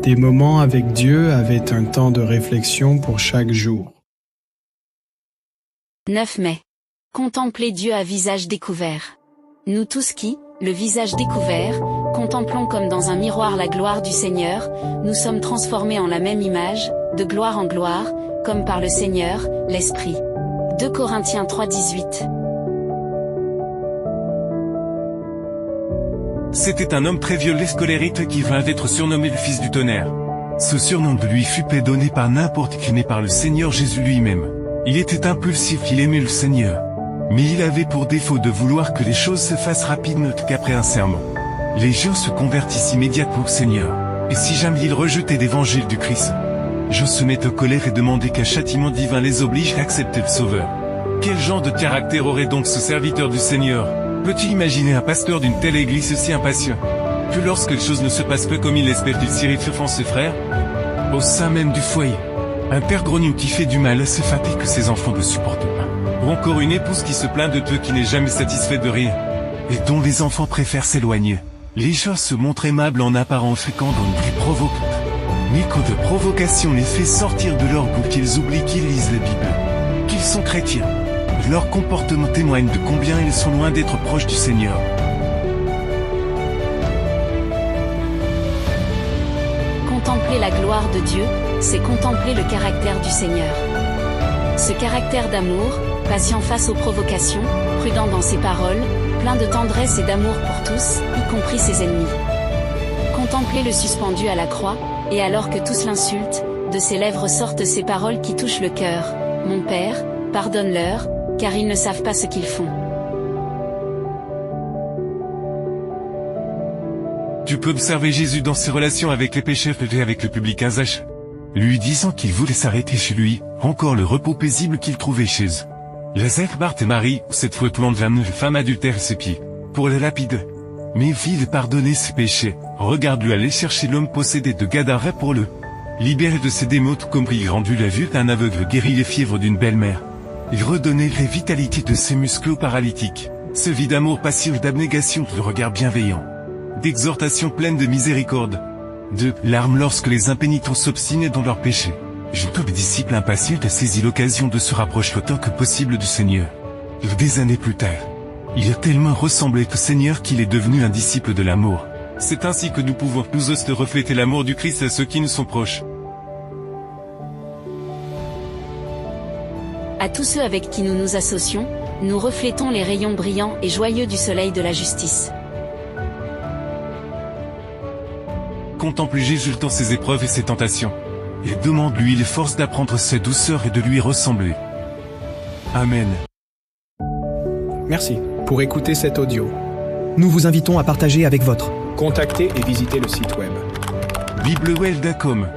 Des moments avec Dieu avaient un temps de réflexion pour chaque jour. 9 mai. Contempler Dieu à visage découvert. Nous tous qui, le visage découvert, contemplons comme dans un miroir la gloire du Seigneur, nous sommes transformés en la même image, de gloire en gloire, comme par le Seigneur, l'Esprit. 2 Corinthiens 3:18. C'était un homme très violent colérique qui vint d'être surnommé le fils du tonnerre. Ce surnom de lui fut donné par n'importe qui mais par le Seigneur Jésus lui-même. Il était impulsif, il aimait le Seigneur. Mais il avait pour défaut de vouloir que les choses se fassent rapidement qu'après un sermon. Les gens se convertissent immédiatement au Seigneur. Et si jamais ils rejetaient l'évangile du Christ, Jean se met en colère et demandait qu'un châtiment divin les oblige à accepter le Sauveur. Quel genre de caractère aurait donc ce serviteur du Seigneur? Peut-il imaginer un pasteur d'une telle église si impatient que lorsque les choses ne se passent pas comme il l'espère, il s'irrite devant ses frères? Au sein même du foyer, un père grognon qui fait du mal assez fatigue que ses enfants ne supportent pas. Ou encore une épouse qui se plaint de Dieu qui n'est jamais satisfait de rien, et dont les enfants préfèrent s'éloigner. Les gens se montrent aimables en apparence fréquent dans une vie provocante. Mais quand de provocation les fait sortir de leur goût, qu'ils oublient qu'ils lisent la Bible, qu'ils sont chrétiens, leur comportement témoigne de combien ils sont loin d'être proches du Seigneur. Contempler la gloire de Dieu, c'est contempler le caractère du Seigneur. Ce caractère d'amour, patient face aux provocations, prudent dans ses paroles, plein de tendresse et d'amour pour tous, y compris ses ennemis. Contempler le suspendu à la croix, et alors que tous l'insultent, de ses lèvres sortent ces paroles qui touchent le cœur. Mon Père, pardonne-leur, car ils ne savent pas ce qu'ils font. Tu peux observer Jésus dans ses relations avec les pécheurs et avec le public Zach, lui disant qu'il voulait s'arrêter chez lui, encore le repos paisible qu'il trouvait chez eux. Lazare, Marthe et Marie, cette fois plante vers une femme adultère à ses pieds, pour la lapider. Mais vile pardonner ses péchés, regarde-le aller chercher l'homme possédé de Gadara pour le libérer de ses démons, tout comme il rendu la vue d'un aveugle guéri les fièvres d'une belle-mère. Il redonnait la vitalité de ses muscles paralytiques, ce vide d'amour passif d'abnégation, de regard bienveillant, d'exhortation pleine de miséricorde, de larmes lorsque les impénitents s'obstinaient dans leurs péchés. Jean, le disciple impatient a saisi l'occasion de se rapprocher autant que possible du Seigneur. Des années plus tard, il a tellement ressemblé au Seigneur qu'il est devenu un disciple de l'amour. C'est ainsi que nous pouvons nous aussi refléter l'amour du Christ à ceux qui nous sont proches. À tous ceux avec qui nous nous associons, nous reflétons les rayons brillants et joyeux du soleil de la justice. Contemple Jésus dans ses épreuves et ses tentations. Et demande-lui les forces d'apprendre sa douceur et de lui ressembler. Amen. Merci pour écouter cet audio. Nous vous invitons à partager avec votre. Contactez et visitez le site web biblewell.com